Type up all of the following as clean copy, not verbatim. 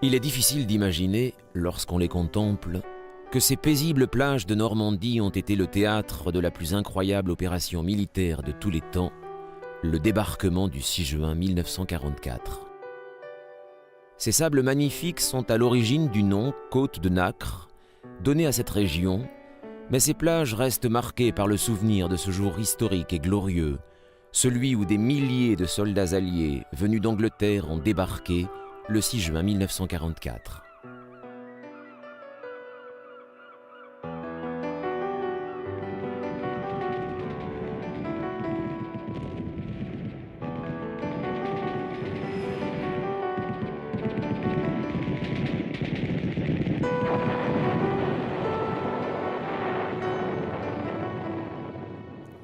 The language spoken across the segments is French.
Il est difficile d'imaginer, lorsqu'on les contemple, que ces paisibles plages de Normandie ont été le théâtre de la plus incroyable opération militaire de tous les temps, le débarquement du 6 juin 1944. Ces sables magnifiques sont à l'origine du nom Côte de Nacre, donné à cette région, mais ces plages restent marquées par le souvenir de ce jour historique et glorieux, celui où des milliers de soldats alliés venus d'Angleterre ont débarqué le 6 juin 1944.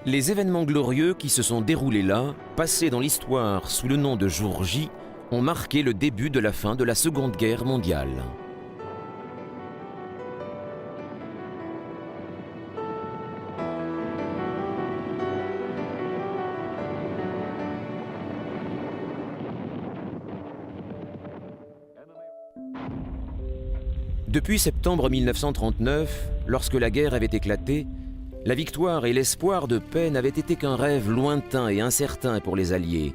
Les événements glorieux qui se sont déroulés là, passés dans l'histoire sous le nom de jour J, ont marqué le début de la fin de la Seconde Guerre mondiale. Depuis septembre 1939, lorsque la guerre avait éclaté, la victoire et l'espoir de paix n'avaient été qu'un rêve lointain et incertain pour les Alliés,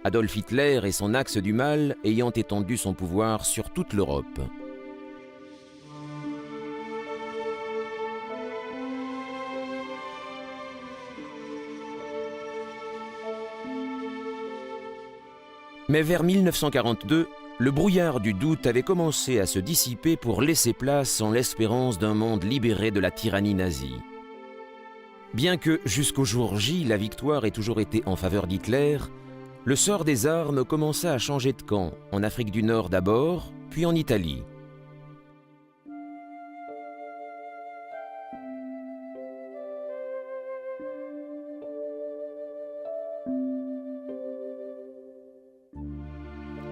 Adolf Hitler et son axe du mal ayant étendu son pouvoir sur toute l'Europe. Mais vers 1942, le brouillard du doute avait commencé à se dissiper pour laisser place en l'espérance d'un monde libéré de la tyrannie nazie. Bien que, jusqu'au jour J, la victoire ait toujours été en faveur d'Hitler, le sort des armes commença à changer de camp, en Afrique du Nord d'abord, puis en Italie.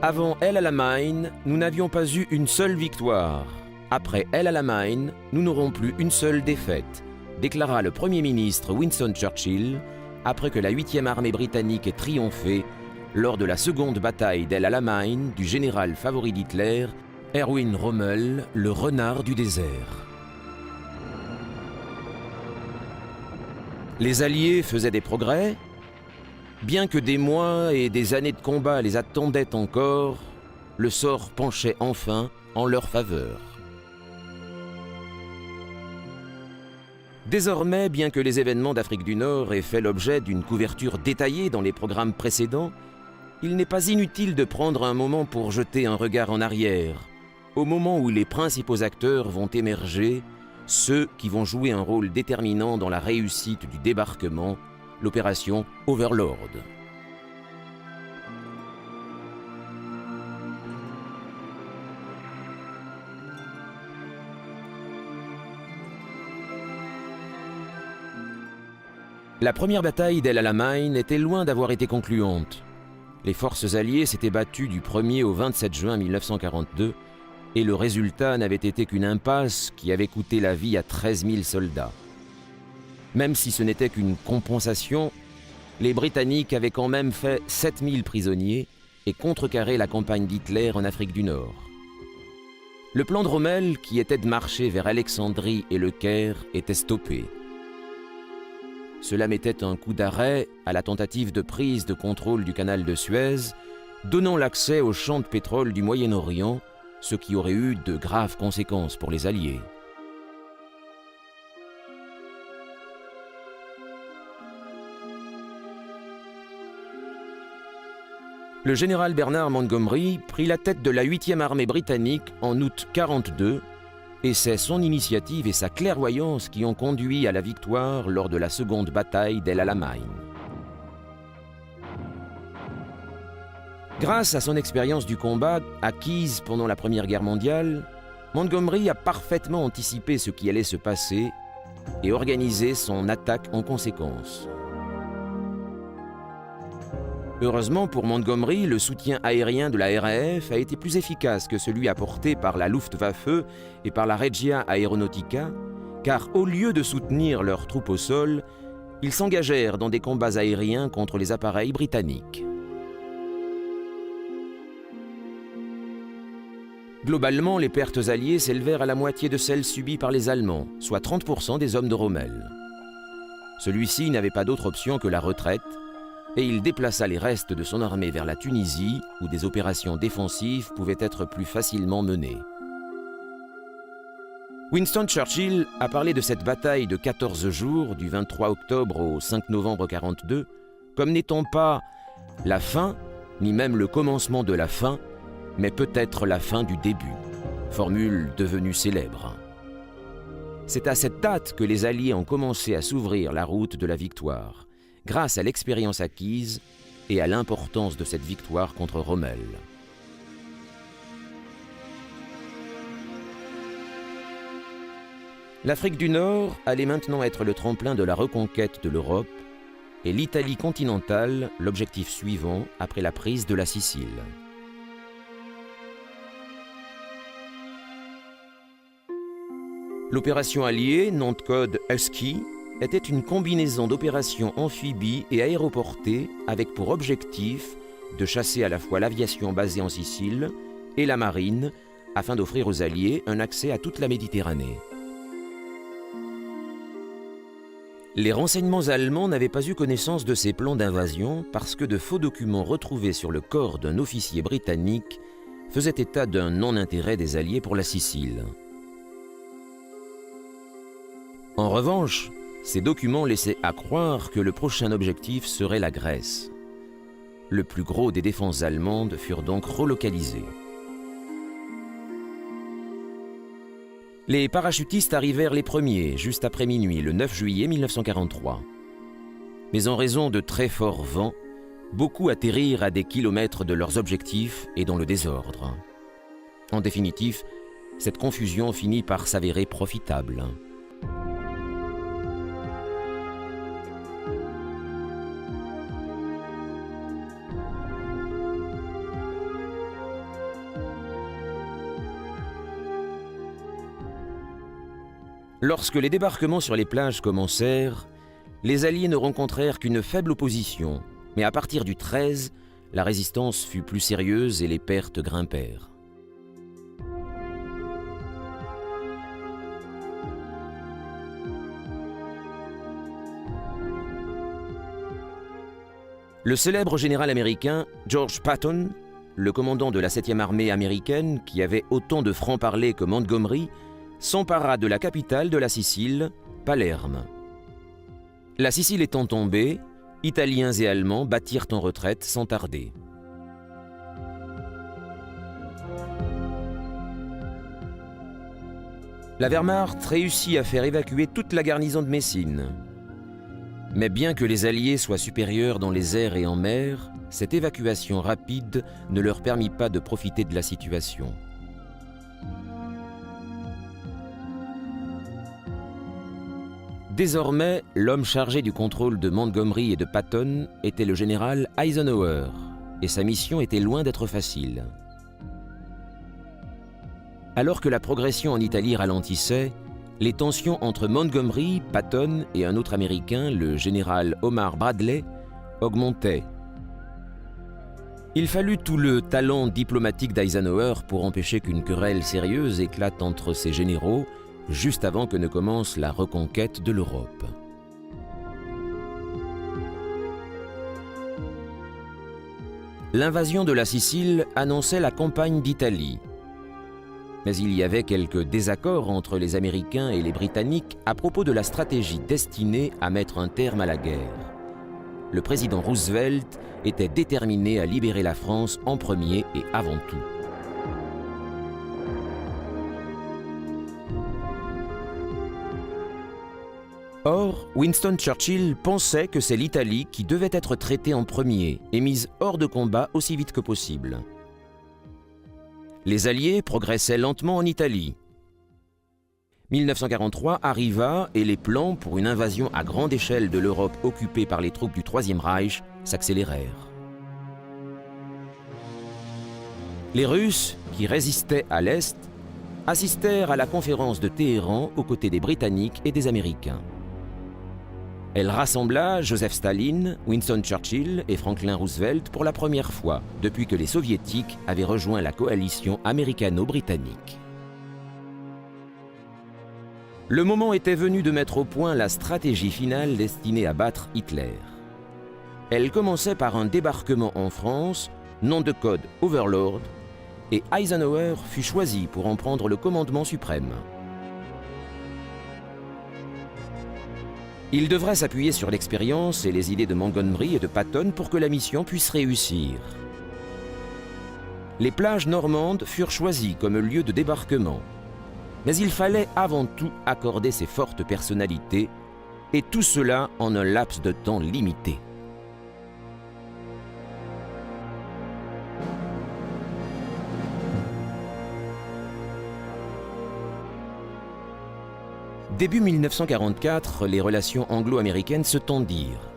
Avant El Alamein, nous n'avions pas eu une seule victoire. Après El Alamein, nous n'aurons plus une seule défaite, déclara le Premier ministre Winston Churchill après que la 8e armée britannique ait triomphé lors de la seconde bataille d'El Alamein du général favori d'Hitler, Erwin Rommel, le renard du désert. Les Alliés faisaient des progrès. Bien que des mois et des années de combat les attendaient encore, le sort penchait enfin en leur faveur. Désormais, bien que les événements d'Afrique du Nord aient fait l'objet d'une couverture détaillée dans les programmes précédents, il n'est pas inutile de prendre un moment pour jeter un regard en arrière, au moment où les principaux acteurs vont émerger, ceux qui vont jouer un rôle déterminant dans la réussite du débarquement, l'opération Overlord. La première bataille d'El Alamein était loin d'avoir été concluante. Les forces alliées s'étaient battues du 1er au 27 juin 1942 et le résultat n'avait été qu'une impasse qui avait coûté la vie à 13 000 soldats. Même si ce n'était qu'une compensation, les Britanniques avaient quand même fait 7 000 prisonniers et contrecarré la campagne d'Hitler en Afrique du Nord. Le plan de Rommel, qui était de marcher vers Alexandrie et le Caire, était stoppé. Cela mettait un coup d'arrêt à la tentative de prise de contrôle du canal de Suez, donnant l'accès aux champs de pétrole du Moyen-Orient, ce qui aurait eu de graves conséquences pour les Alliés. Le général Bernard Montgomery prit la tête de la 8e armée britannique en août 1942, et c'est son initiative et sa clairvoyance qui ont conduit à la victoire lors de la seconde bataille d'El Alamein. Grâce à son expérience du combat acquise pendant la Première Guerre mondiale, Montgomery a parfaitement anticipé ce qui allait se passer et organisé son attaque en conséquence. Heureusement pour Montgomery, le soutien aérien de la RAF a été plus efficace que celui apporté par la Luftwaffe et par la Regia Aeronautica, car au lieu de soutenir leurs troupes au sol, ils s'engagèrent dans des combats aériens contre les appareils britanniques. Globalement, les pertes alliées s'élevèrent à la moitié de celles subies par les Allemands, soit 30% des hommes de Rommel. Celui-ci n'avait pas d'autre option que la retraite, et il déplaça les restes de son armée vers la Tunisie, où des opérations défensives pouvaient être plus facilement menées. Winston Churchill a parlé de cette bataille de 14 jours, du 23 octobre au 5 novembre 1942, comme n'étant pas la fin, ni même le commencement de la fin, mais peut-être la fin du début, formule devenue célèbre. C'est à cette date que les Alliés ont commencé à s'ouvrir la route de la victoire, grâce à l'expérience acquise et à l'importance de cette victoire contre Rommel. L'Afrique du Nord allait maintenant être le tremplin de la reconquête de l'Europe et l'Italie continentale l'objectif suivant après la prise de la Sicile. L'opération alliée, nom de code Husky, était une combinaison d'opérations amphibies et aéroportées avec pour objectif de chasser à la fois l'aviation basée en Sicile et la marine afin d'offrir aux Alliés un accès à toute la Méditerranée. Les renseignements allemands n'avaient pas eu connaissance de ces plans d'invasion parce que de faux documents retrouvés sur le corps d'un officier britannique faisaient état d'un non-intérêt des Alliés pour la Sicile. En revanche, ces documents laissaient accroire que le prochain objectif serait la Grèce. Le plus gros des défenses allemandes furent donc relocalisés. Les parachutistes arrivèrent les premiers, juste après minuit, le 9 juillet 1943. Mais en raison de très forts vents, beaucoup atterrirent à des kilomètres de leurs objectifs et dans le désordre. En définitive, cette confusion finit par s'avérer profitable. Lorsque les débarquements sur les plages commencèrent, les Alliés ne rencontrèrent qu'une faible opposition, mais à partir du 13, la résistance fut plus sérieuse et les pertes grimpèrent. Le célèbre général américain George Patton, le commandant de la 7e armée américaine qui avait autant de francs-parler que Montgomery, s'empara de la capitale de la Sicile, Palerme. La Sicile étant tombée, Italiens et Allemands battirent en retraite sans tarder. La Wehrmacht réussit à faire évacuer toute la garnison de Messine. Mais bien que les Alliés soient supérieurs dans les airs et en mer, cette évacuation rapide ne leur permit pas de profiter de la situation. Désormais, l'homme chargé du contrôle de Montgomery et de Patton était le général Eisenhower, et sa mission était loin d'être facile. Alors que la progression en Italie ralentissait, les tensions entre Montgomery, Patton et un autre Américain, le général Omar Bradley, augmentaient. Il fallut tout le talent diplomatique d'Eisenhower pour empêcher qu'une querelle sérieuse éclate entre ces généraux, juste avant que ne commence la reconquête de l'Europe. L'invasion de la Sicile annonçait la campagne d'Italie. Mais il y avait quelques désaccords entre les Américains et les Britanniques à propos de la stratégie destinée à mettre un terme à la guerre. Le président Roosevelt était déterminé à libérer la France en premier et avant tout. Or, Winston Churchill pensait que c'est l'Italie qui devait être traitée en premier et mise hors de combat aussi vite que possible. Les Alliés progressaient lentement en Italie. 1943 arriva et les plans pour une invasion à grande échelle de l'Europe occupée par les troupes du Troisième Reich s'accélérèrent. Les Russes, qui résistaient à l'Est, assistèrent à la conférence de Téhéran aux côtés des Britanniques et des Américains. Elle rassembla Joseph Staline, Winston Churchill et Franklin Roosevelt pour la première fois depuis que les Soviétiques avaient rejoint la coalition américano-britannique. Le moment était venu de mettre au point la stratégie finale destinée à battre Hitler. Elle commençait par un débarquement en France, nom de code Overlord, et Eisenhower fut choisi pour en prendre le commandement suprême. Il devrait s'appuyer sur l'expérience et les idées de Montgomery et de Patton pour que la mission puisse réussir. Les plages normandes furent choisies comme lieu de débarquement. Mais il fallait avant tout accorder ces fortes personnalités, et tout cela en un laps de temps limité. Début 1944, les relations anglo-américaines se tendirent.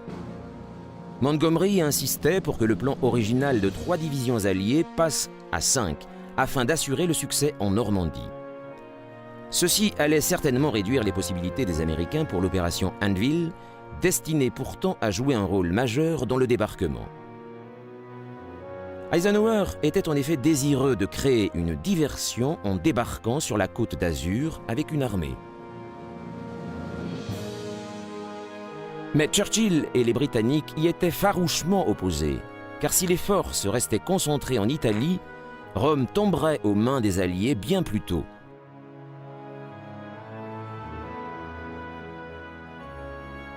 Montgomery insistait pour que le plan original de 3 divisions alliées passe à 5, afin d'assurer le succès en Normandie. Ceci allait certainement réduire les possibilités des Américains pour l'opération Anvil, destinée pourtant à jouer un rôle majeur dans le débarquement. Eisenhower était en effet désireux de créer une diversion en débarquant sur la côte d'Azur avec une armée. Mais Churchill et les Britanniques y étaient farouchement opposés, car si les forces restaient concentrées en Italie, Rome tomberait aux mains des Alliés bien plus tôt.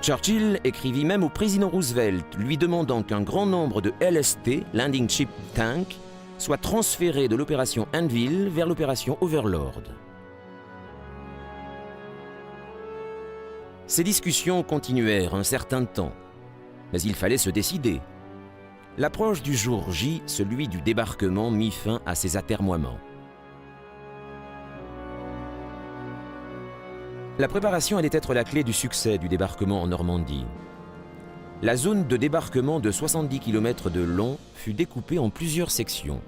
Churchill écrivit même au président Roosevelt, lui demandant qu'un grand nombre de LST, Landing Ship Tank, soient transférés de l'opération Anvil vers l'opération Overlord. Ces discussions continuèrent un certain temps, mais il fallait se décider. L'approche du jour J, celui du débarquement, mit fin à ces atermoiements. La préparation allait être la clé du succès du débarquement en Normandie. La zone de débarquement de 70 km de long fut découpée en plusieurs sections.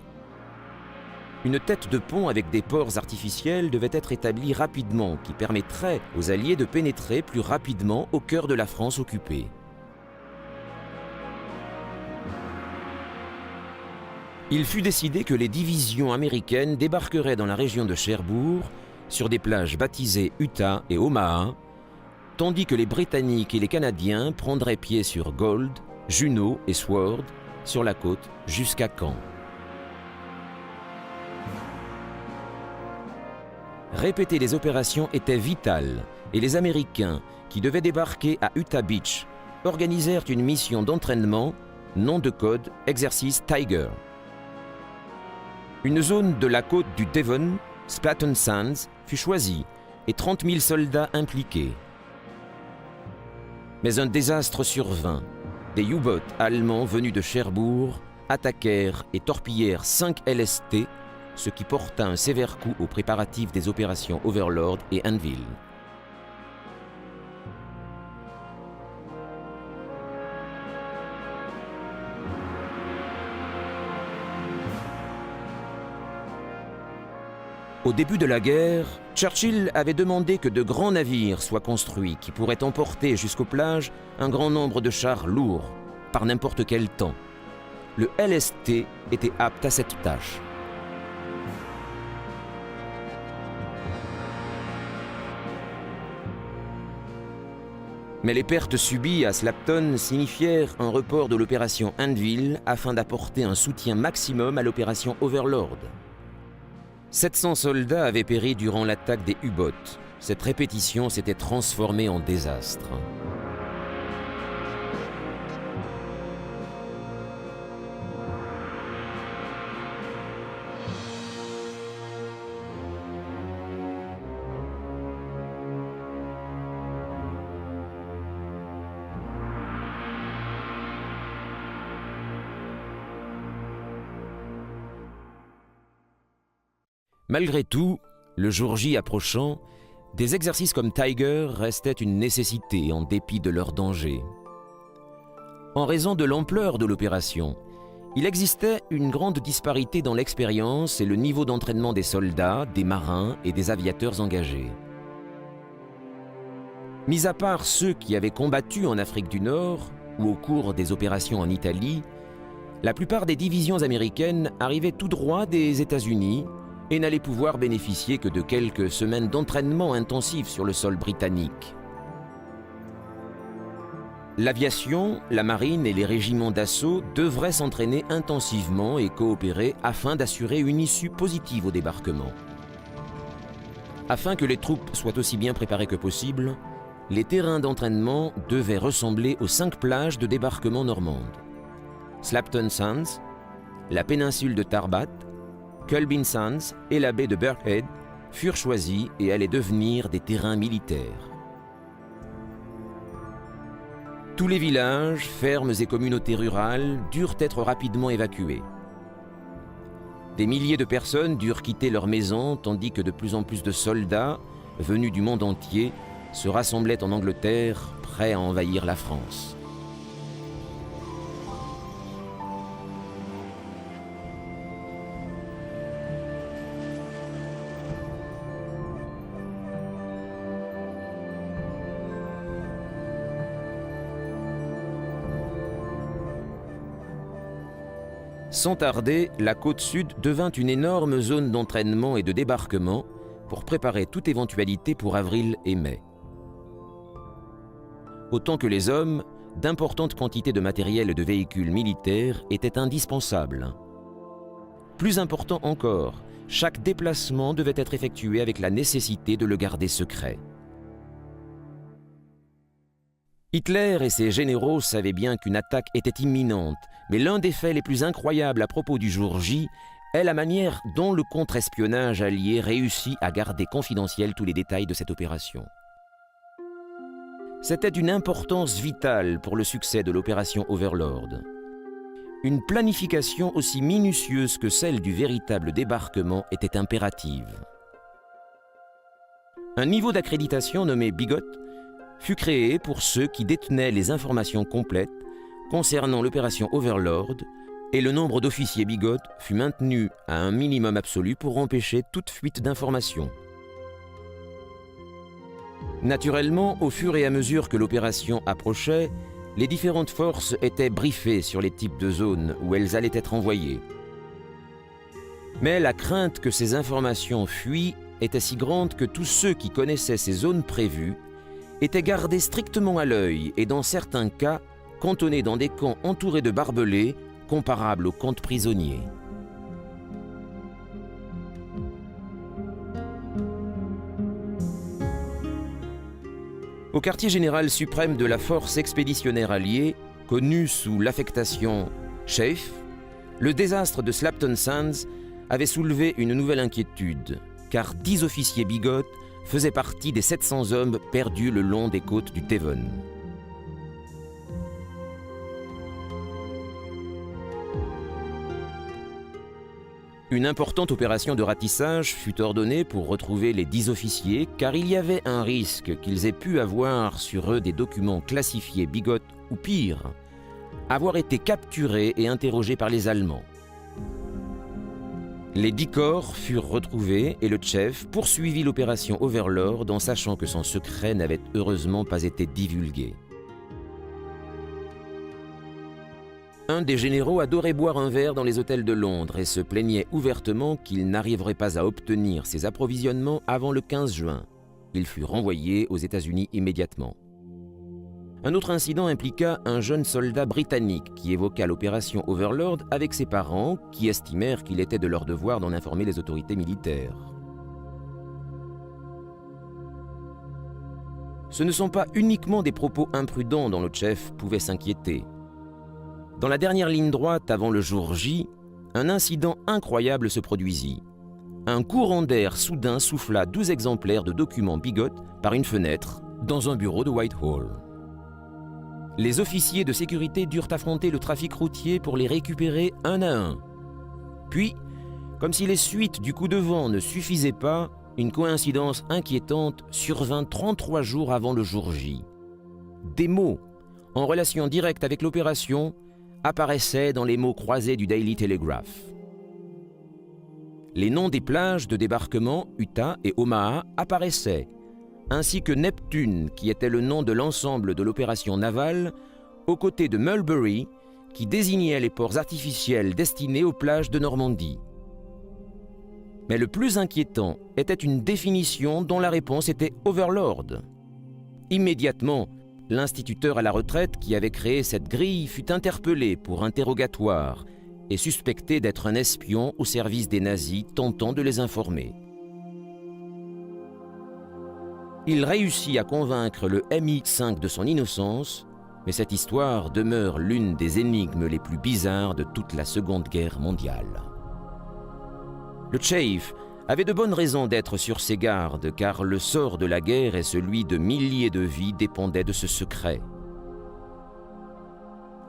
Une tête de pont avec des ports artificiels devait être établie rapidement, qui permettrait aux Alliés de pénétrer plus rapidement au cœur de la France occupée. Il fut décidé que les divisions américaines débarqueraient dans la région de Cherbourg, sur des plages baptisées Utah et Omaha, tandis que les Britanniques et les Canadiens prendraient pied sur Gold, Juno et Sword, sur la côte jusqu'à Caen. Répéter les opérations était vital, et les Américains, qui devaient débarquer à Utah Beach, organisèrent une mission d'entraînement, nom de code exercice Tiger. Une zone de la côte du Devon, Splatton Sands, fut choisie et 30 000 soldats impliqués. Mais un désastre survint. Des U-boats allemands venus de Cherbourg attaquèrent et torpillèrent 5 LST, ce qui porta un sévère coup aux préparatifs des opérations Overlord et Anvil. Au début de la guerre, Churchill avait demandé que de grands navires soient construits qui pourraient emporter jusqu'aux plages un grand nombre de chars lourds, par n'importe quel temps. Le LST était apte à cette tâche. Mais les pertes subies à Slapton signifièrent un report de l'opération Anvil afin d'apporter un soutien maximum à l'opération Overlord. 700 soldats avaient péri durant l'attaque des U-boats. Cette répétition s'était transformée en désastre. Malgré tout, le jour J approchant, des exercices comme Tiger restaient une nécessité en dépit de leur danger. En raison de l'ampleur de l'opération, il existait une grande disparité dans l'expérience et le niveau d'entraînement des soldats, des marins et des aviateurs engagés. Mis à part ceux qui avaient combattu en Afrique du Nord ou au cours des opérations en Italie, la plupart des divisions américaines arrivaient tout droit des États-Unis et n'allaient pouvoir bénéficier que de quelques semaines d'entraînement intensif sur le sol britannique. L'aviation, la marine et les régiments d'assaut devraient s'entraîner intensivement et coopérer afin d'assurer une issue positive au débarquement. Afin que les troupes soient aussi bien préparées que possible, les terrains d'entraînement devaient ressembler aux 5 plages de débarquement normandes. Slapton Sands, la péninsule de Tarbat, Culbin Sands et la baie de Birkhead furent choisis et allaient devenir des terrains militaires. Tous les villages, fermes et communautés rurales durent être rapidement évacués. Des milliers de personnes durent quitter leurs maisons, tandis que de plus en plus de soldats, venus du monde entier, se rassemblaient en Angleterre, prêts à envahir la France. Sans tarder, la côte sud devint une énorme zone d'entraînement et de débarquement pour préparer toute éventualité pour avril et mai. Autant que les hommes, d'importantes quantités de matériel et de véhicules militaires étaient indispensables. Plus important encore, chaque déplacement devait être effectué avec la nécessité de le garder secret. Hitler et ses généraux savaient bien qu'une attaque était imminente, mais l'un des faits les plus incroyables à propos du jour J est la manière dont le contre-espionnage allié réussit à garder confidentiels tous les détails de cette opération. C'était d'une importance vitale pour le succès de l'opération Overlord. Une planification aussi minutieuse que celle du véritable débarquement était impérative. Un niveau d'accréditation nommé Bigot fut créé pour ceux qui détenaient les informations complètes concernant l'opération Overlord, et le nombre d'officiers Bigot fut maintenu à un minimum absolu pour empêcher toute fuite d'informations. Naturellement, au fur et à mesure que l'opération approchait, les différentes forces étaient briefées sur les types de zones où elles allaient être envoyées. Mais la crainte que ces informations fuient était si grande que tous ceux qui connaissaient ces zones prévues étaient gardés strictement à l'œil et dans certains cas cantonnés dans des camps entourés de barbelés comparables aux camps de prisonniers. Au quartier général suprême de la force expéditionnaire alliée, connu sous l'affectation Chef, le désastre de Slapton Sands avait soulevé une nouvelle inquiétude, car 10 officiers Bigot faisaient partie des 700 hommes perdus le long des côtes du Devon. Une importante opération de ratissage fut ordonnée pour retrouver les 10 officiers, car il y avait un risque qu'ils aient pu avoir sur eux des documents classifiés Bigot ou pire, avoir été capturés et interrogés par les Allemands. Les 10 corps furent retrouvés et le chef poursuivit l'opération Overlord en sachant que son secret n'avait heureusement pas été divulgué. Un des généraux adorait boire un verre dans les hôtels de Londres et se plaignait ouvertement qu'il n'arriverait pas à obtenir ses approvisionnements avant le 15 juin. Il fut renvoyé aux États-Unis immédiatement. Un autre incident impliqua un jeune soldat britannique qui évoqua l'opération Overlord avec ses parents qui estimèrent qu'il était de leur devoir d'en informer les autorités militaires. Ce ne sont pas uniquement des propos imprudents dont le chef pouvait s'inquiéter. Dans la dernière ligne droite avant le jour J, un incident incroyable se produisit. Un courant d'air soudain souffla 12 exemplaires de documents Bigot par une fenêtre dans un bureau de Whitehall. Les officiers de sécurité durent affronter le trafic routier pour les récupérer un à un. Puis, comme si les suites du coup de vent ne suffisaient pas, une coïncidence inquiétante survint 33 jours avant le jour J. Des mots, en relation directe avec l'opération, apparaissaient dans les mots croisés du Daily Telegraph. Les noms des plages de débarquement, Utah et Omaha, apparaissaient, ainsi que Neptune, qui était le nom de l'ensemble de l'opération navale, aux côtés de Mulberry, qui désignait les ports artificiels destinés aux plages de Normandie. Mais le plus inquiétant était une définition dont la réponse était Overlord. Immédiatement, l'instituteur à la retraite qui avait créé cette grille fut interpellé pour interrogatoire et suspecté d'être un espion au service des nazis tentant de les informer. Il réussit à convaincre le MI5 de son innocence, mais cette histoire demeure l'une des énigmes les plus bizarres de toute la Seconde Guerre mondiale. Le Chafe avait de bonnes raisons d'être sur ses gardes, car le sort de la guerre et celui de milliers de vies dépendaient de ce secret.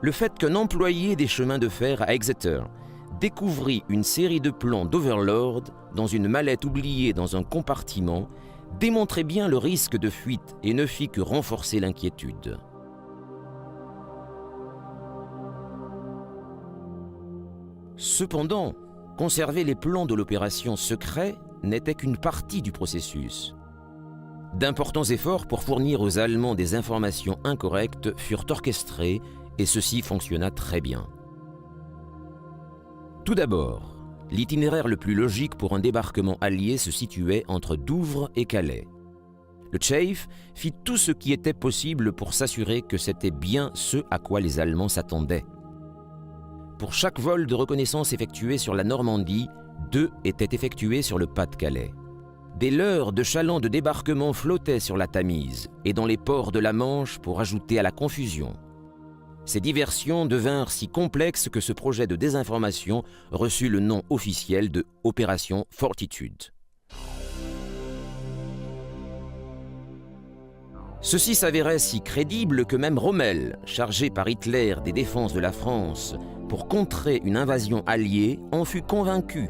Le fait qu'un employé des chemins de fer à Exeter découvrit une série de plans d'Overlord dans une mallette oubliée dans un compartiment démontrait bien le risque de fuite et ne fit que renforcer l'inquiétude. Cependant, conserver les plans de l'opération secret n'était qu'une partie du processus. D'importants efforts pour fournir aux Allemands des informations incorrectes furent orchestrés et ceci fonctionna très bien. Tout d'abord, l'itinéraire le plus logique pour un débarquement allié se situait entre Douvres et Calais. Le Chafe fit tout ce qui était possible pour s'assurer que c'était bien ce à quoi les Allemands s'attendaient. Pour chaque vol de reconnaissance effectué sur la Normandie, 2 étaient effectués sur le Pas-de-Calais. Des leurres de chalands de débarquement flottaient sur la Tamise et dans les ports de la Manche pour ajouter à la confusion. Ces diversions devinrent si complexes que ce projet de désinformation reçut le nom officiel de Opération Fortitude. Ceci s'avérait si crédible que même Rommel, chargé par Hitler des défenses de la France pour contrer une invasion alliée, en fut convaincu.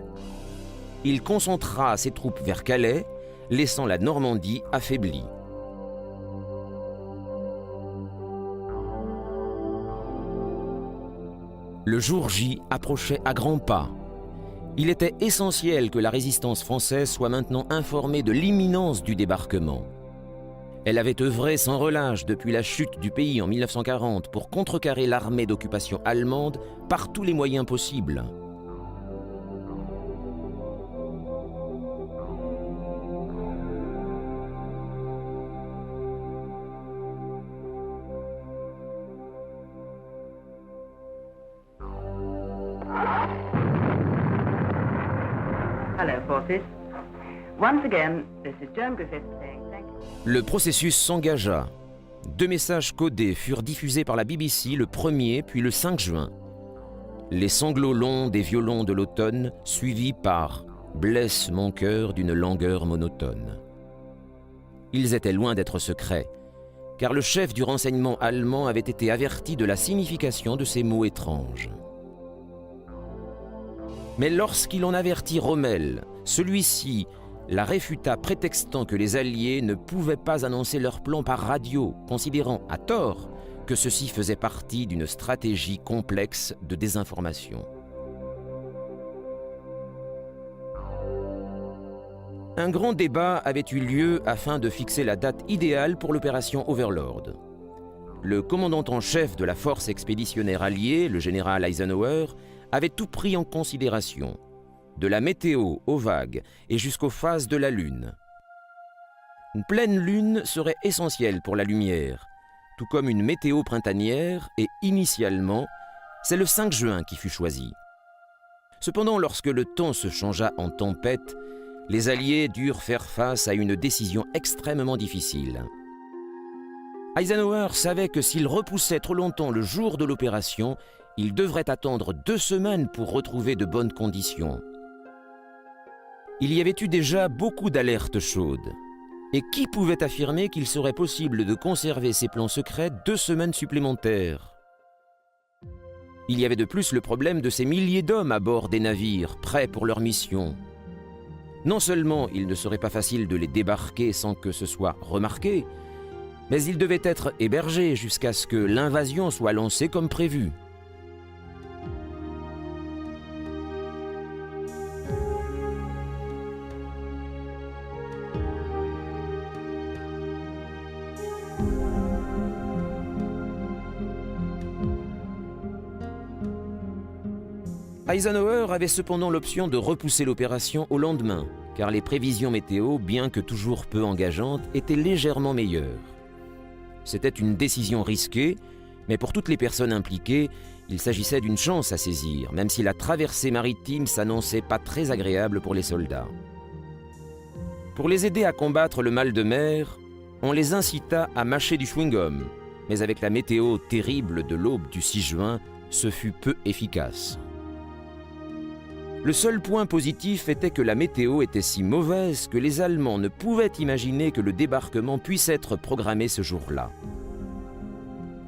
Il concentra ses troupes vers Calais, laissant la Normandie affaiblie. Le jour J approchait à grands pas. Il était essentiel que la résistance française soit maintenant informée de l'imminence du débarquement. Elle avait œuvré sans relâche depuis la chute du pays en 1940 pour contrecarrer l'armée d'occupation allemande par tous les moyens possibles. Hello, forces. Once again, this is Joan Griffiths saying thank you. Le processus s'engagea. 2 messages codés furent diffusés par la BBC le 1er puis le 5 juin. Les sanglots longs des violons de l'automne, suivis par « Blesse mon cœur d'une langueur monotone ». Ils étaient loin d'être secrets, car le chef du renseignement allemand avait été averti de la signification de ces mots étranges. Mais lorsqu'il en avertit Rommel, celui-ci la réfuta prétextant que les Alliés ne pouvaient pas annoncer leur plan par radio, considérant à tort que ceci faisait partie d'une stratégie complexe de désinformation. Un grand débat avait eu lieu afin de fixer la date idéale pour l'opération Overlord. Le commandant en chef de la force expéditionnaire alliée, le général Eisenhower, avait tout pris en considération, de la météo aux vagues et jusqu'aux phases de la Lune. Une pleine lune serait essentielle pour la lumière, tout comme une météo printanière, et initialement, c'est le 5 juin qui fut choisi. Cependant, lorsque le temps se changea en tempête, les Alliés durent faire face à une décision extrêmement difficile. Eisenhower savait que s'il repoussait trop longtemps le jour de l'opération, il devrait attendre 2 semaines pour retrouver de bonnes conditions. Il y avait eu déjà beaucoup d'alertes chaudes. Et qui pouvait affirmer qu'il serait possible de conserver ces plans secrets 2 semaines supplémentaires? Il y avait de plus le problème de ces milliers d'hommes à bord des navires, prêts pour leur mission. Non seulement il ne serait pas facile de les débarquer sans que ce soit remarqué, mais ils devaient être hébergés jusqu'à ce que l'invasion soit lancée comme prévu. Eisenhower avait cependant l'option de repousser l'opération au lendemain, car les prévisions météo, bien que toujours peu engageantes, étaient légèrement meilleures. C'était une décision risquée, mais pour toutes les personnes impliquées, il s'agissait d'une chance à saisir, même si la traversée maritime s'annonçait pas très agréable pour les soldats. Pour les aider à combattre le mal de mer, on les incita à mâcher du chewing-gum, mais avec la météo terrible de l'aube du 6 juin, ce fut peu efficace. Le seul point positif était que la météo était si mauvaise que les Allemands ne pouvaient imaginer que le débarquement puisse être programmé ce jour-là.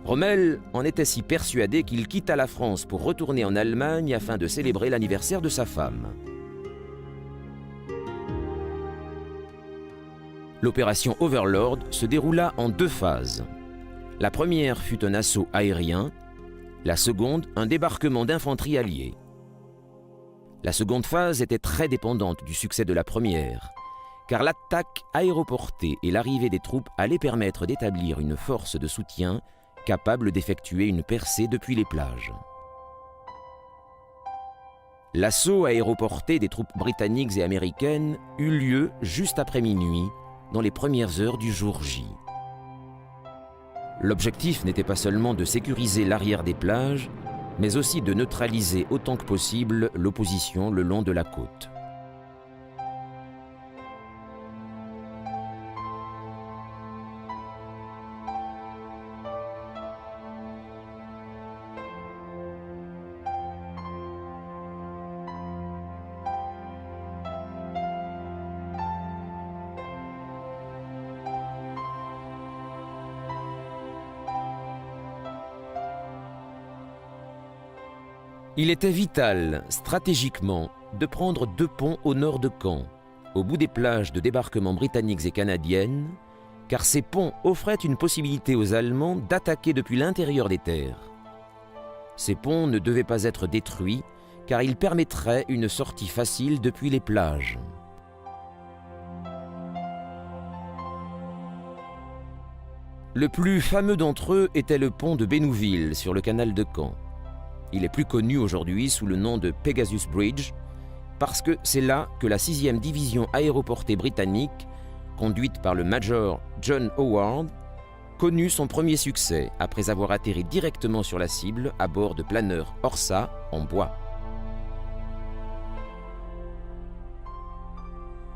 Rommel en était si persuadé qu'il quitta la France pour retourner en Allemagne afin de célébrer l'anniversaire de sa femme. L'opération Overlord se déroula en 2 phases. La première fut un assaut aérien, la seconde un débarquement d'infanterie alliée. La seconde phase était très dépendante du succès de la première, car l'attaque aéroportée et l'arrivée des troupes allaient permettre d'établir une force de soutien capable d'effectuer une percée depuis les plages. L'assaut aéroporté des troupes britanniques et américaines eut lieu juste après minuit, dans les premières heures du jour J. L'objectif n'était pas seulement de sécuriser l'arrière des plages, mais aussi de neutraliser autant que possible l'opposition le long de la côte. Il était vital, stratégiquement, de prendre 2 ponts au nord de Caen, au bout des plages de débarquement britanniques et canadiennes, car ces ponts offraient une possibilité aux Allemands d'attaquer depuis l'intérieur des terres. Ces ponts ne devaient pas être détruits, car ils permettraient une sortie facile depuis les plages. Le plus fameux d'entre eux était le pont de Bénouville sur le canal de Caen. Il est plus connu aujourd'hui sous le nom de Pegasus Bridge, parce que c'est là que la 6e division aéroportée britannique, conduite par le Major John Howard, connut son premier succès après avoir atterri directement sur la cible à bord de planeurs Horsa en bois.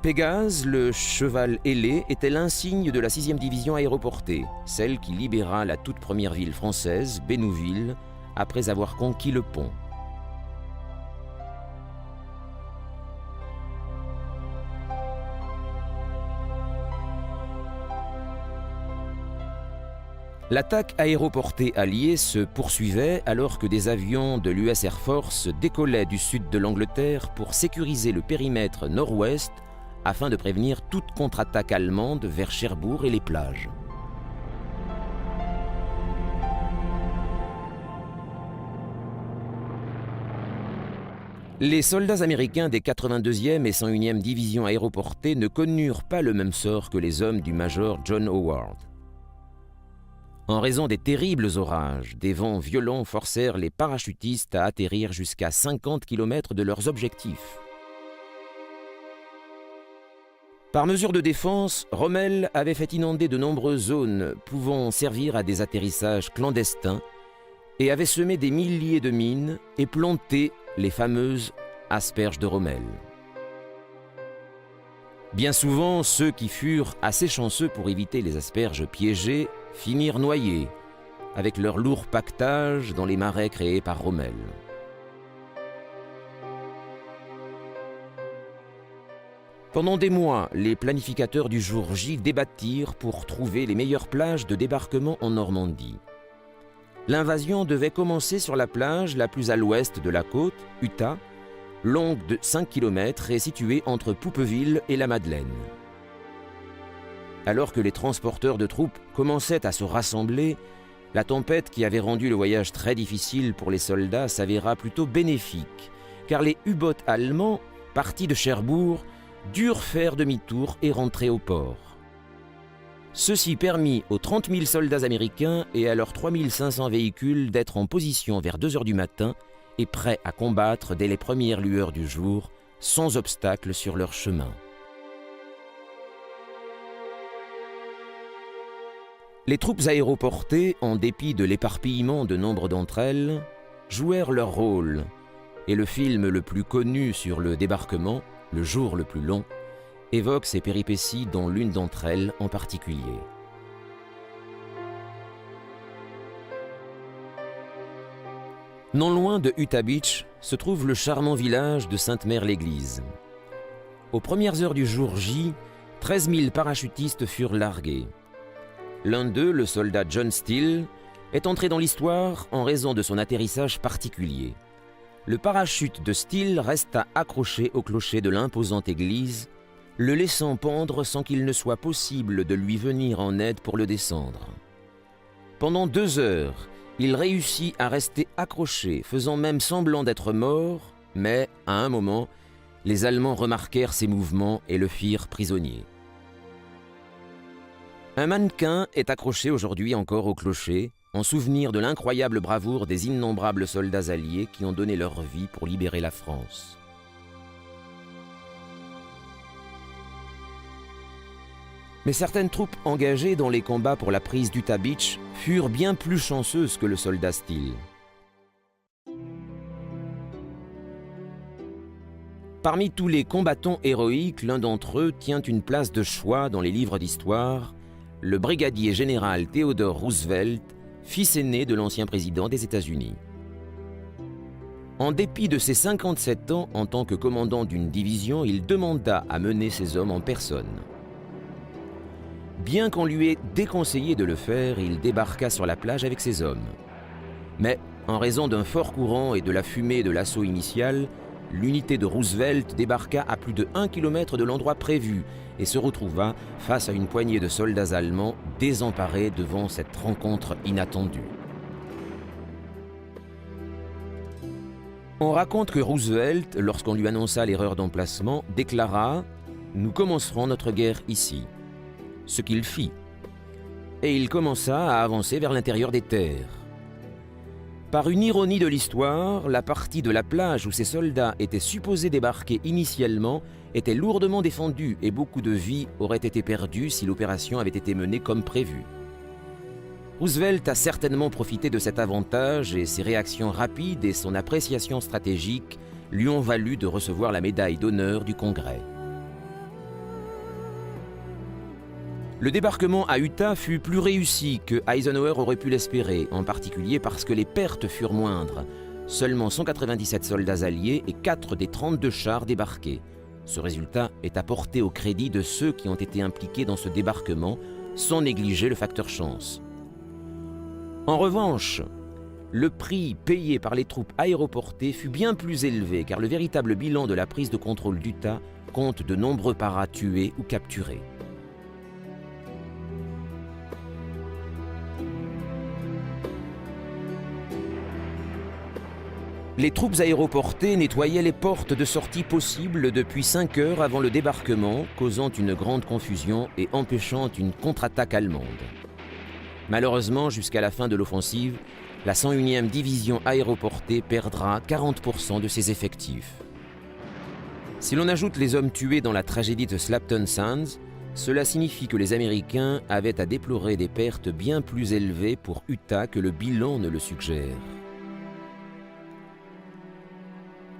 Pégase, le cheval ailé, était l'insigne de la 6e division aéroportée, celle qui libéra la toute première ville française, Bénouville, après avoir conquis le pont. L'attaque aéroportée alliée se poursuivait alors que des avions de l'US Air Force décollaient du sud de l'Angleterre pour sécuriser le périmètre nord-ouest afin de prévenir toute contre-attaque allemande vers Cherbourg et les plages. Les soldats américains des 82e et 101e divisions aéroportées ne connurent pas le même sort que les hommes du Major John Howard. En raison des terribles orages, des vents violents forcèrent les parachutistes à atterrir jusqu'à 50 km de leurs objectifs. Par mesure de défense, Rommel avait fait inonder de nombreuses zones pouvant servir à des atterrissages clandestins et avait semé des milliers de mines et planté les fameuses asperges de Rommel. Bien souvent, ceux qui furent assez chanceux pour éviter les asperges piégées finirent noyés, avec leur lourd paquetage dans les marais créés par Rommel. Pendant des mois, les planificateurs du jour J débattirent pour trouver les meilleures plages de débarquement en Normandie. L'invasion devait commencer sur la plage la plus à l'ouest de la côte, Utah, longue de 5 km et située entre Poupeville et la Madeleine. Alors que les transporteurs de troupes commençaient à se rassembler, la tempête qui avait rendu le voyage très difficile pour les soldats s'avéra plutôt bénéfique, car les U-boats allemands, partis de Cherbourg, durent faire demi-tour et rentrer au port. Ceci permit aux 30 000 soldats américains et à leurs 3 500 véhicules d'être en position vers 2 heures du matin et prêts à combattre dès les premières lueurs du jour, sans obstacle sur leur chemin. Les troupes aéroportées, en dépit de l'éparpillement de nombre d'entre elles, jouèrent leur rôle, et le film le plus connu sur le débarquement, Le jour le plus long, évoque ces péripéties dont l'une d'entre elles en particulier. Non loin de Utah Beach se trouve le charmant village de Sainte-Mère-l'Église. Aux premières heures du jour J, 13 000 parachutistes furent largués. L'un d'eux, le soldat John Steele, est entré dans l'histoire en raison de son atterrissage particulier. Le parachute de Steele resta accroché au clocher de l'imposante église, le laissant pendre sans qu'il ne soit possible de lui venir en aide pour le descendre. Pendant 2 heures, il réussit à rester accroché, faisant même semblant d'être mort, mais, à un moment, les Allemands remarquèrent ses mouvements et le firent prisonnier. Un mannequin est accroché aujourd'hui encore au clocher, en souvenir de l'incroyable bravoure des innombrables soldats alliés qui ont donné leur vie pour libérer la France. Mais certaines troupes engagées dans les combats pour la prise d'Utah Beach furent bien plus chanceuses que le soldat Steele. Parmi tous les combattants héroïques, l'un d'entre eux tient une place de choix dans les livres d'histoire, le brigadier général Theodore Roosevelt, fils aîné de l'ancien président des États-Unis. En dépit de ses 57 ans en tant que commandant d'une division, il demanda à mener ses hommes en personne. Bien qu'on lui ait déconseillé de le faire, il débarqua sur la plage avec ses hommes. Mais, en raison d'un fort courant et de la fumée de l'assaut initial, l'unité de Roosevelt débarqua à plus de 1 kilomètre de l'endroit prévu et se retrouva face à une poignée de soldats allemands désemparés devant cette rencontre inattendue. On raconte que Roosevelt, lorsqu'on lui annonça l'erreur d'emplacement, déclara « Nous commencerons notre guerre ici », ce qu'il fit, et il commença à avancer vers l'intérieur des terres. Par une ironie de l'histoire, la partie de la plage où ces soldats étaient supposés débarquer initialement était lourdement défendue et beaucoup de vies auraient été perdues si l'opération avait été menée comme prévu. Roosevelt a certainement profité de cet avantage et ses réactions rapides et son appréciation stratégique lui ont valu de recevoir la médaille d'honneur du Congrès. Le débarquement à Utah fut plus réussi que Eisenhower aurait pu l'espérer, en particulier parce que les pertes furent moindres. Seulement 197 soldats alliés et 4 des 32 chars débarqués. Ce résultat est à porter au crédit de ceux qui ont été impliqués dans ce débarquement, sans négliger le facteur chance. En revanche, le prix payé par les troupes aéroportées fut bien plus élevé car le véritable bilan de la prise de contrôle d'Utah compte de nombreux paras tués ou capturés. Les troupes aéroportées nettoyaient les portes de sortie possibles depuis 5 heures avant le débarquement, causant une grande confusion et empêchant une contre-attaque allemande. Malheureusement, jusqu'à la fin de l'offensive, la 101e division aéroportée perdra 40% de ses effectifs. Si l'on ajoute les hommes tués dans la tragédie de Slapton Sands, cela signifie que les Américains avaient à déplorer des pertes bien plus élevées pour Utah que le bilan ne le suggère.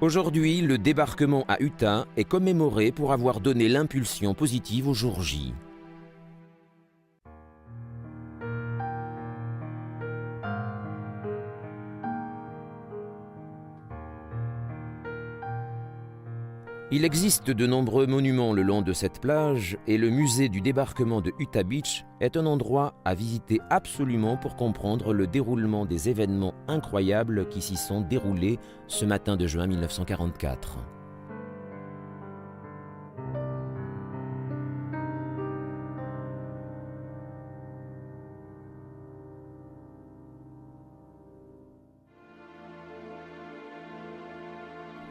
Aujourd'hui, le débarquement à Utah est commémoré pour avoir donné l'impulsion positive au jour J. Il existe de nombreux monuments le long de cette plage et le musée du débarquement de Utah Beach est un endroit à visiter absolument pour comprendre le déroulement des événements incroyables qui s'y sont déroulés ce matin de juin 1944.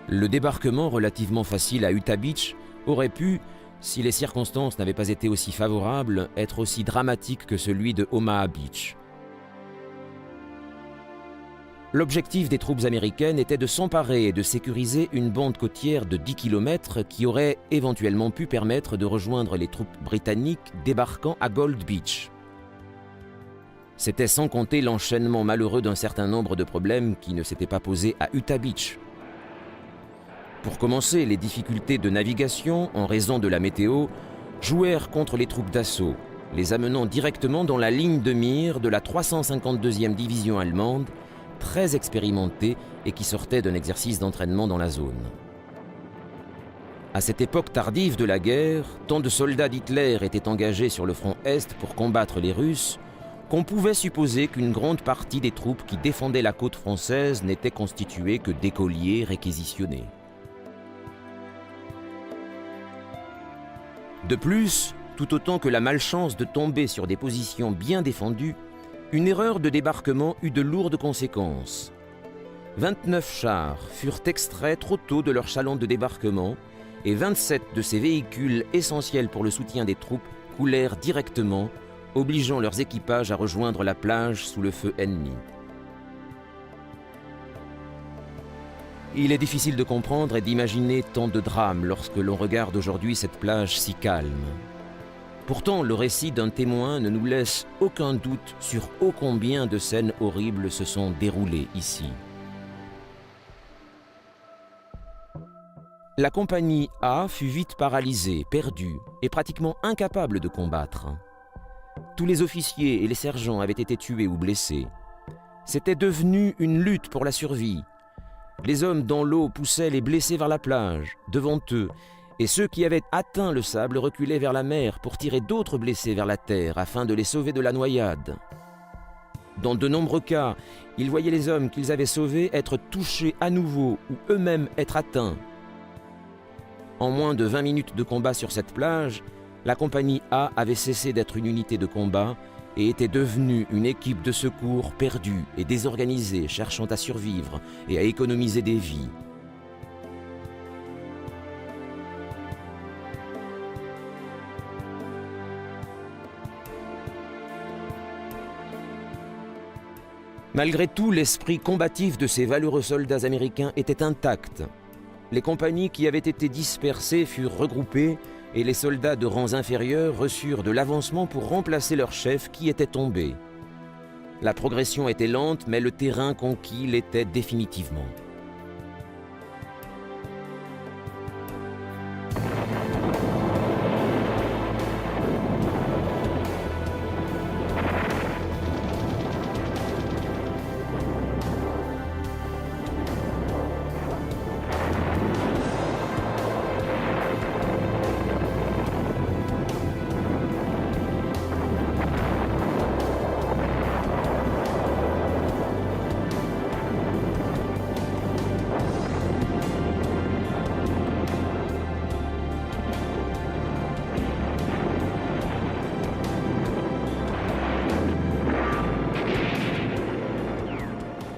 Le débarquement relativement facile à Utah Beach aurait pu, si les circonstances n'avaient pas été aussi favorables, être aussi dramatique que celui de Omaha Beach. L'objectif des troupes américaines était de s'emparer et de sécuriser une bande côtière de 10 km qui aurait éventuellement pu permettre de rejoindre les troupes britanniques débarquant à Gold Beach. C'était sans compter l'enchaînement malheureux d'un certain nombre de problèmes qui ne s'étaient pas posés à Utah Beach. Pour commencer, les difficultés de navigation, en raison de la météo, jouèrent contre les troupes d'assaut, les amenant directement dans la ligne de mire de la 352e division allemande, très expérimentée et qui sortait d'un exercice d'entraînement dans la zone. À cette époque tardive de la guerre, tant de soldats d'Hitler étaient engagés sur le front Est pour combattre les Russes qu'on pouvait supposer qu'une grande partie des troupes qui défendaient la côte française n'étaient constituées que d'écoliers réquisitionnés. De plus, tout autant que la malchance de tomber sur des positions bien défendues, une erreur de débarquement eut de lourdes conséquences. 29 chars furent extraits trop tôt de leur chaland de débarquement et 27 de ces véhicules essentiels pour le soutien des troupes coulèrent directement, obligeant leurs équipages à rejoindre la plage sous le feu ennemi. Il est difficile de comprendre et d'imaginer tant de drames lorsque l'on regarde aujourd'hui cette plage si calme. Pourtant, le récit d'un témoin ne nous laisse aucun doute sur ô combien de scènes horribles se sont déroulées ici. La compagnie A fut vite paralysée, perdue et pratiquement incapable de combattre. Tous les officiers et les sergents avaient été tués ou blessés. C'était devenu une lutte pour la survie. Les hommes dans l'eau poussaient les blessés vers la plage, devant eux, et ceux qui avaient atteint le sable reculaient vers la mer pour tirer d'autres blessés vers la terre afin de les sauver de la noyade. Dans de nombreux cas, ils voyaient les hommes qu'ils avaient sauvés être touchés à nouveau ou eux-mêmes être atteints. En moins de 20 minutes de combat sur cette plage, la compagnie A avait cessé d'être une unité de combat et était devenue une équipe de secours perdue et désorganisée, cherchant à survivre et à économiser des vies. Malgré tout, l'esprit combatif de ces valeureux soldats américains était intact. Les compagnies qui avaient été dispersées furent regroupées et les soldats de rangs inférieurs reçurent de l'avancement pour remplacer leur chef qui était tombé. La progression était lente, mais le terrain conquis l'était définitivement.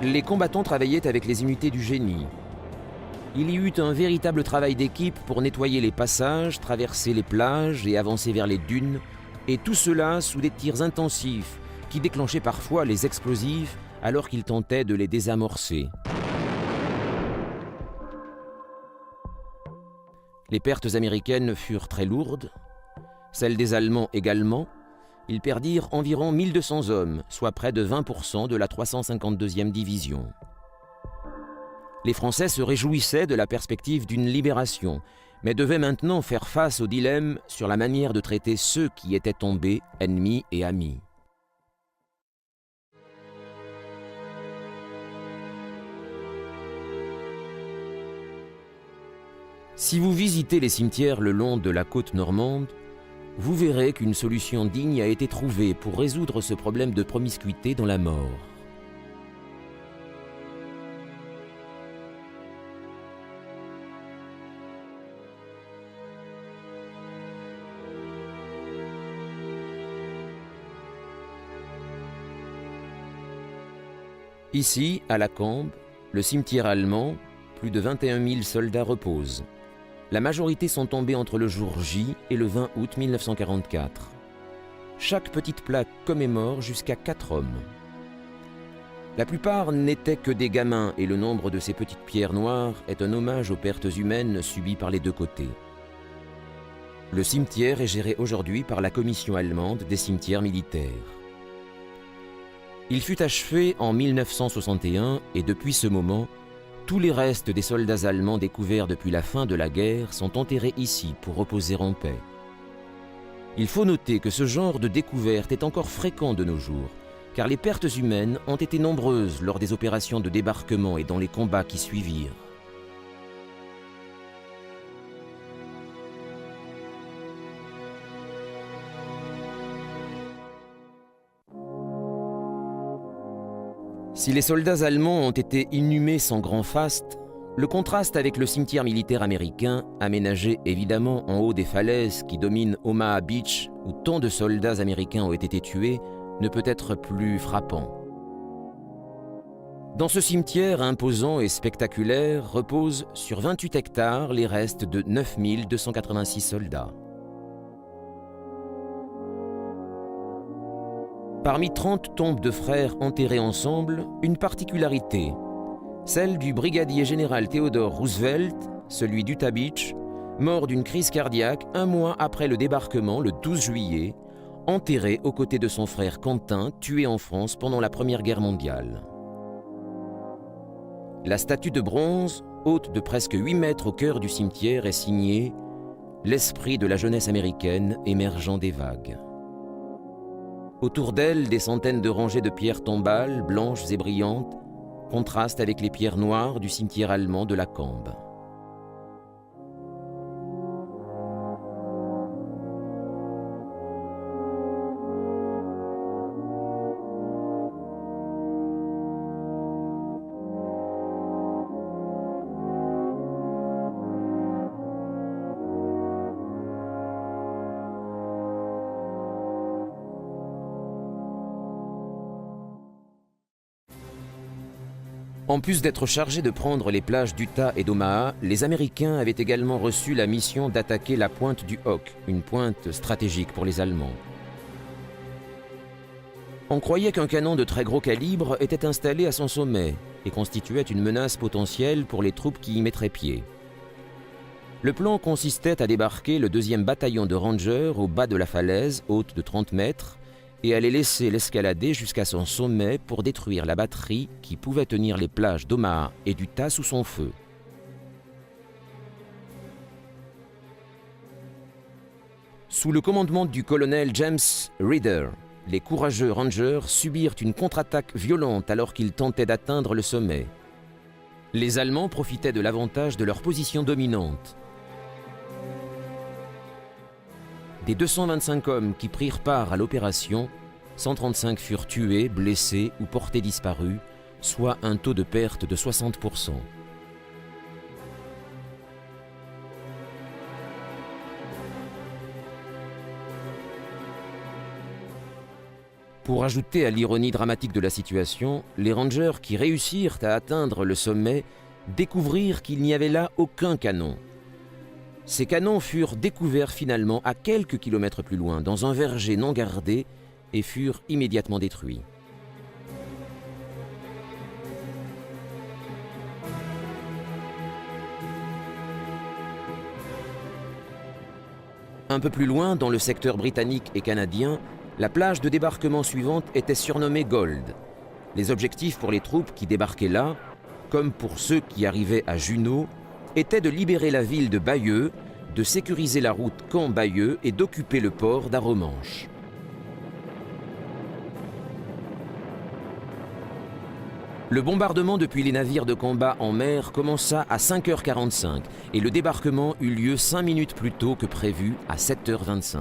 Les combattants travaillaient avec les unités du génie. Il y eut un véritable travail d'équipe pour nettoyer les passages, traverser les plages et avancer vers les dunes, et tout cela sous des tirs intensifs qui déclenchaient parfois les explosifs alors qu'ils tentaient de les désamorcer. Les pertes américaines furent très lourdes, celles des Allemands également. Ils perdirent environ 1200 hommes, soit près de 20% de la 352e division. Les Français se réjouissaient de la perspective d'une libération, mais devaient maintenant faire face au dilemme sur la manière de traiter ceux qui étaient tombés, ennemis et amis. Si vous visitez les cimetières le long de la côte normande, vous verrez qu'une solution digne a été trouvée pour résoudre ce problème de promiscuité dans la mort. Ici, à La Cambe, le cimetière allemand, plus de 21 000 soldats reposent. La majorité sont tombés entre le jour J et le 20 août 1944. Chaque petite plaque commémore jusqu'à 4 hommes. La plupart n'étaient que des gamins et le nombre de ces petites pierres noires est un hommage aux pertes humaines subies par les deux côtés. Le cimetière est géré aujourd'hui par la Commission allemande des cimetières militaires. Il fut achevé en 1961 et depuis ce moment, tous les restes des soldats allemands découverts depuis la fin de la guerre sont enterrés ici pour reposer en paix. Il faut noter que ce genre de découverte est encore fréquent de nos jours, car les pertes humaines ont été nombreuses lors des opérations de débarquement et dans les combats qui suivirent. Si les soldats allemands ont été inhumés sans grand faste, le contraste avec le cimetière militaire américain, aménagé évidemment en haut des falaises qui dominent Omaha Beach, où tant de soldats américains ont été tués, ne peut être plus frappant. Dans ce cimetière imposant et spectaculaire reposent sur 28 hectares les restes de 9286 soldats. Parmi 30 tombes de frères enterrés ensemble, une particularité, celle du brigadier général Theodore Roosevelt, celui d'Utah Beach, mort d'une crise cardiaque un mois après le débarquement le 12 juillet, enterré aux côtés de son frère Quentin, tué en France pendant la Première Guerre mondiale. La statue de bronze, haute de presque 8 mètres au cœur du cimetière, est signée « L'esprit de la jeunesse américaine émergeant des vagues ». Autour d'elle, des centaines de rangées de pierres tombales, blanches et brillantes, contrastent avec les pierres noires du cimetière allemand de la Cambe. En plus d'être chargés de prendre les plages d'Utah et d'Omaha, les Américains avaient également reçu la mission d'attaquer la pointe du Hawk, une pointe stratégique pour les Allemands. On croyait qu'un canon de très gros calibre était installé à son sommet et constituait une menace potentielle pour les troupes qui y mettraient pied. Le plan consistait à débarquer le 2e bataillon de Rangers au bas de la falaise, haute de 30 mètres, et à les laisser l'escalader jusqu'à son sommet pour détruire la batterie qui pouvait tenir les plages d'Omaha et d'Utah sous son feu. Sous le commandement du colonel James Reeder, les courageux Rangers subirent une contre-attaque violente alors qu'ils tentaient d'atteindre le sommet. Les Allemands profitaient de l'avantage de leur position dominante. Des 225 hommes qui prirent part à l'opération, 135 furent tués, blessés ou portés disparus, soit un taux de perte de 60%. Pour ajouter à l'ironie dramatique de la situation, les Rangers qui réussirent à atteindre le sommet découvrirent qu'il n'y avait là aucun canon. Ces canons furent découverts finalement à quelques kilomètres plus loin, dans un verger non gardé, et furent immédiatement détruits. Un peu plus loin, dans le secteur britannique et canadien, la plage de débarquement suivante était surnommée Gold. Les objectifs pour les troupes qui débarquaient là, comme pour ceux qui arrivaient à Juneau, était de libérer la ville de Bayeux, de sécuriser la route Caen-Bayeux et d'occuper le port d'Arromanches. Le bombardement depuis les navires de combat en mer commença à 5h45 et le débarquement eut lieu 5 minutes plus tôt que prévu à 7h25.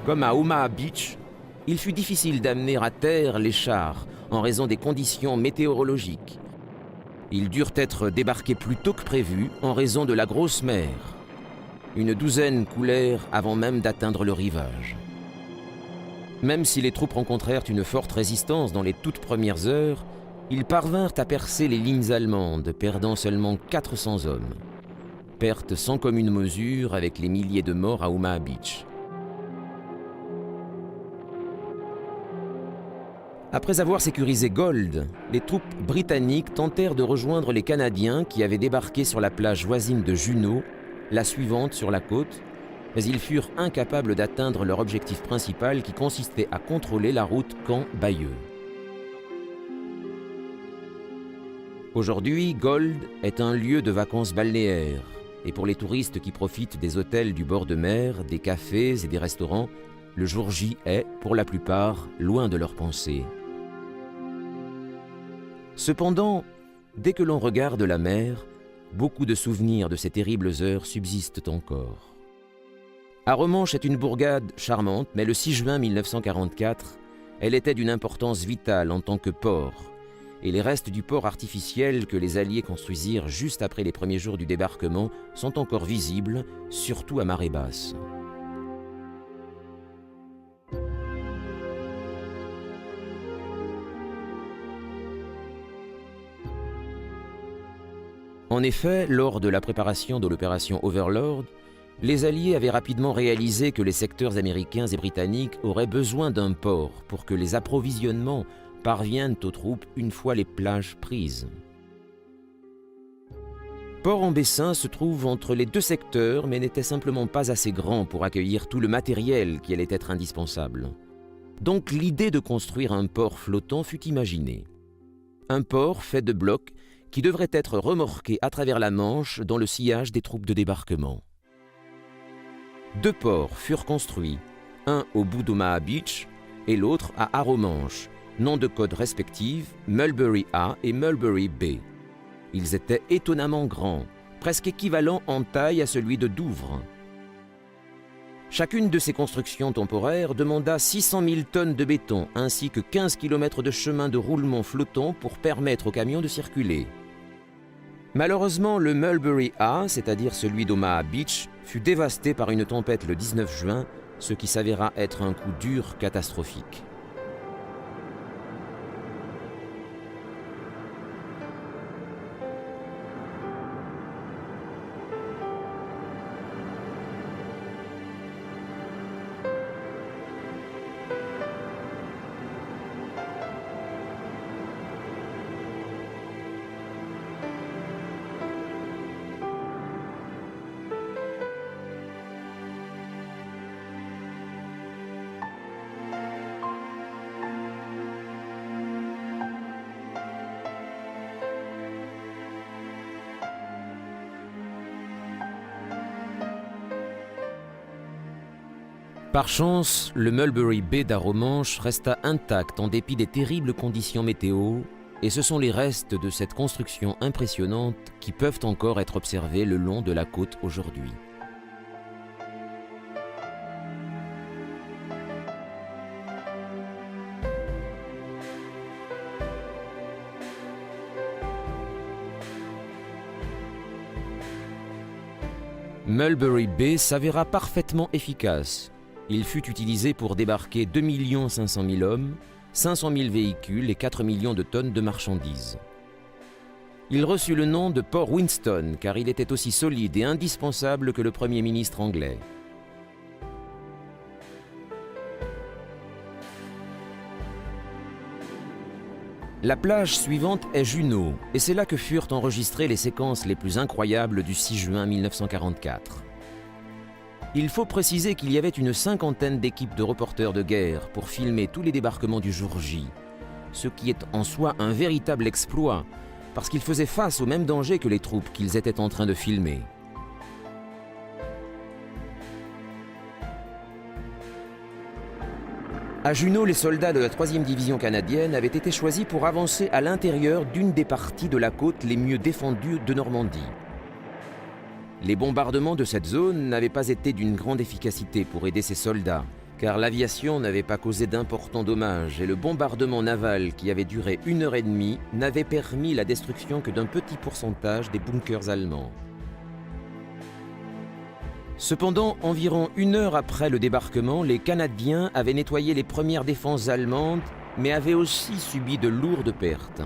Comme à Omaha Beach, il fut difficile d'amener à terre les chars en raison des conditions météorologiques. Ils durent être débarqués plus tôt que prévu en raison de la grosse mer. Une douzaine coulèrent avant même d'atteindre le rivage. Même si les troupes rencontrèrent une forte résistance dans les toutes premières heures, ils parvinrent à percer les lignes allemandes, perdant seulement 400 hommes. Perte sans commune mesure avec les milliers de morts à Omaha Beach. Après avoir sécurisé Gold, les troupes britanniques tentèrent de rejoindre les Canadiens qui avaient débarqué sur la plage voisine de Juneau, la suivante sur la côte, mais ils furent incapables d'atteindre leur objectif principal qui consistait à contrôler la route Caen-Bayeux. Aujourd'hui, Gold est un lieu de vacances balnéaires, et pour les touristes qui profitent des hôtels du bord de mer, des cafés et des restaurants, le jour J est, pour la plupart, loin de leurs pensées. Cependant, dès que l'on regarde la mer, beaucoup de souvenirs de ces terribles heures subsistent encore. Arromanches est une bourgade charmante, mais le 6 juin 1944, elle était d'une importance vitale en tant que port, et les restes du port artificiel que les Alliés construisirent juste après les premiers jours du débarquement sont encore visibles, surtout à marée basse. En effet, lors de la préparation de l'opération Overlord, les Alliés avaient rapidement réalisé que les secteurs américains et britanniques auraient besoin d'un port pour que les approvisionnements parviennent aux troupes une fois les plages prises. Port-en-Bessin se trouve entre les deux secteurs, mais n'était simplement pas assez grand pour accueillir tout le matériel qui allait être indispensable. Donc l'idée de construire un port flottant fut imaginée. Un port fait de blocs qui devrait être remorqué à travers la Manche dans le sillage des troupes de débarquement. Deux ports furent construits, un au bout d'Omaha Beach et l'autre à Arromanches, noms de code respectifs Mulberry A et Mulberry B. Ils étaient étonnamment grands, presque équivalents en taille à celui de Douvres. Chacune de ces constructions temporaires demanda 600 000 tonnes de béton ainsi que 15 km de chemin de roulement flottant pour permettre aux camions de circuler. Malheureusement, le Mulberry A, c'est-à-dire celui d'Omaha Beach, fut dévasté par une tempête le 19 juin, ce qui s'avéra être un coup dur catastrophique. Par chance, le Mulberry Bay d'Arromanches resta intact en dépit des terribles conditions météo, et ce sont les restes de cette construction impressionnante qui peuvent encore être observés le long de la côte aujourd'hui. Mulberry Bay s'avéra parfaitement efficace. Il fut utilisé pour débarquer 2 500 000 hommes, 500 000 véhicules et 4 millions de tonnes de marchandises. Il reçut le nom de Port Winston car il était aussi solide et indispensable que le Premier ministre anglais. La plage suivante est Juneau, et c'est là que furent enregistrées les séquences les plus incroyables du 6 juin 1944. Il faut préciser qu'il y avait une cinquantaine d'équipes de reporters de guerre pour filmer tous les débarquements du jour J, ce qui est en soi un véritable exploit, parce qu'ils faisaient face au même danger que les troupes qu'ils étaient en train de filmer. À Juneau, les soldats de la 3e division canadienne avaient été choisis pour avancer à l'intérieur d'une des parties de la côte les mieux défendues de Normandie. Les bombardements de cette zone n'avaient pas été d'une grande efficacité pour aider ces soldats, car l'aviation n'avait pas causé d'importants dommages et le bombardement naval qui avait duré 1 heure et demie n'avait permis la destruction que d'un petit pourcentage des bunkers allemands. Cependant, environ 1 heure après le débarquement, les Canadiens avaient nettoyé les premières défenses allemandes, mais avaient aussi subi de lourdes pertes.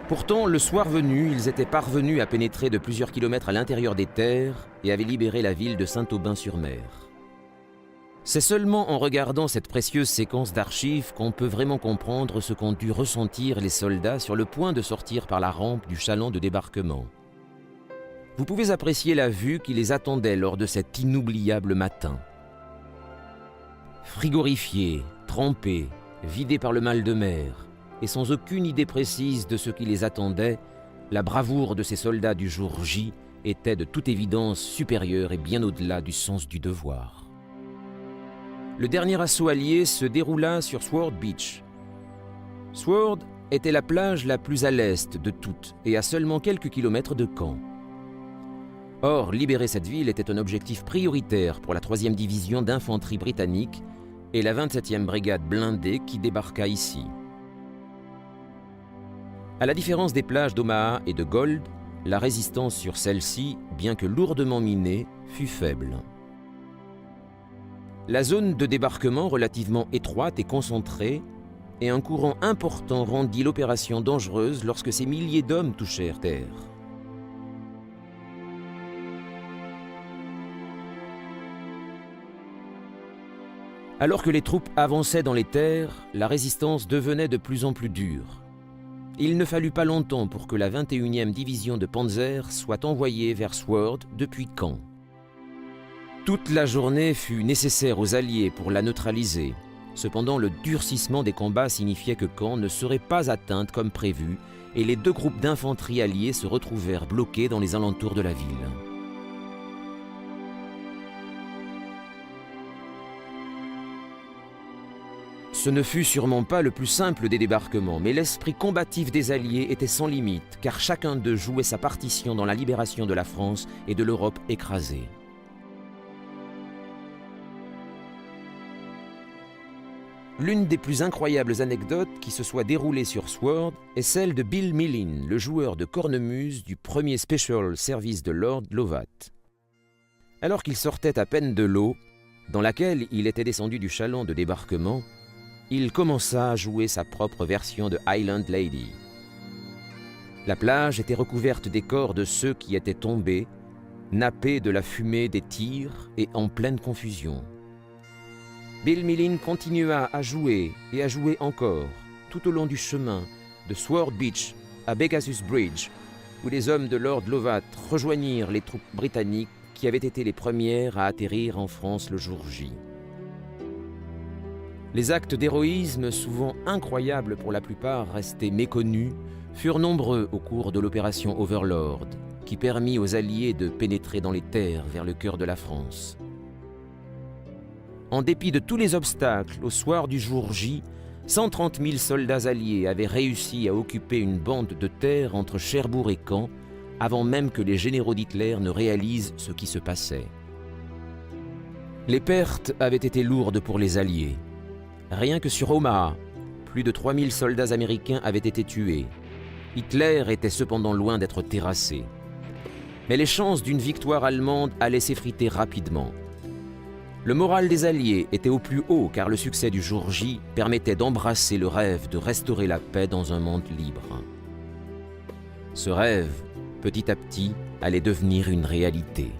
Pourtant, le soir venu, ils étaient parvenus à pénétrer de plusieurs kilomètres à l'intérieur des terres et avaient libéré la ville de Saint-Aubin-sur-Mer. C'est seulement en regardant cette précieuse séquence d'archives qu'on peut vraiment comprendre ce qu'ont dû ressentir les soldats sur le point de sortir par la rampe du chaland de débarquement. Vous pouvez apprécier la vue qui les attendait lors de cet inoubliable matin. Frigorifiés, trempés, vidés par le mal de mer, et sans aucune idée précise de ce qui les attendait, la bravoure de ces soldats du jour J était de toute évidence supérieure et bien au-delà du sens du devoir. Le dernier assaut allié se déroula sur Sword Beach. Sword était la plage la plus à l'est de toutes et à seulement quelques kilomètres de Caen. Or, libérer cette ville était un objectif prioritaire pour la 3e division d'infanterie britannique et la 27e brigade blindée qui débarqua ici. À la différence des plages d'Omaha et de Gold, la résistance sur celle-ci, bien que lourdement minée, fut faible. La zone de débarquement relativement étroite et concentrée, et un courant important rendit l'opération dangereuse lorsque ces milliers d'hommes touchèrent terre. Alors que les troupes avançaient dans les terres, la résistance devenait de plus en plus dure. Il ne fallut pas longtemps pour que la 21e division de Panzer soit envoyée vers Sword depuis Caen. Toute la journée fut nécessaire aux Alliés pour la neutraliser. Cependant, le durcissement des combats signifiait que Caen ne serait pas atteinte comme prévu et les 2 groupes d'infanterie alliés se retrouvèrent bloqués dans les alentours de la ville. Ce ne fut sûrement pas le plus simple des débarquements, mais l'esprit combatif des Alliés était sans limite, car chacun d'eux jouait sa partition dans la libération de la France et de l'Europe écrasée. L'une des plus incroyables anecdotes qui se soit déroulée sur Sword est celle de Bill Millin, le joueur de cornemuse du 1er Special Service de Lord Lovat. Alors qu'il sortait à peine de l'eau, dans laquelle il était descendu du chaland de débarquement, il commença à jouer sa propre version de Highland Lady. La plage était recouverte des corps de ceux qui étaient tombés, nappés de la fumée des tirs et en pleine confusion. Bill Millin continua à jouer et à jouer encore, tout au long du chemin, de Sword Beach à Pegasus Bridge, où les hommes de Lord Lovat rejoignirent les troupes britanniques qui avaient été les premières à atterrir en France le jour J. Les actes d'héroïsme, souvent incroyables pour la plupart restés méconnus, furent nombreux au cours de l'opération Overlord, qui permit aux Alliés de pénétrer dans les terres vers le cœur de la France. En dépit de tous les obstacles, au soir du jour J, 130 000 soldats alliés avaient réussi à occuper une bande de terre entre Cherbourg et Caen, avant même que les généraux d'Hitler ne réalisent ce qui se passait. Les pertes avaient été lourdes pour les Alliés. Rien que sur Omaha, plus de 3000 soldats américains avaient été tués. Hitler était cependant loin d'être terrassé. Mais les chances d'une victoire allemande allaient s'effriter rapidement. Le moral des Alliés était au plus haut car le succès du jour J permettait d'embrasser le rêve de restaurer la paix dans un monde libre. Ce rêve, petit à petit, allait devenir une réalité.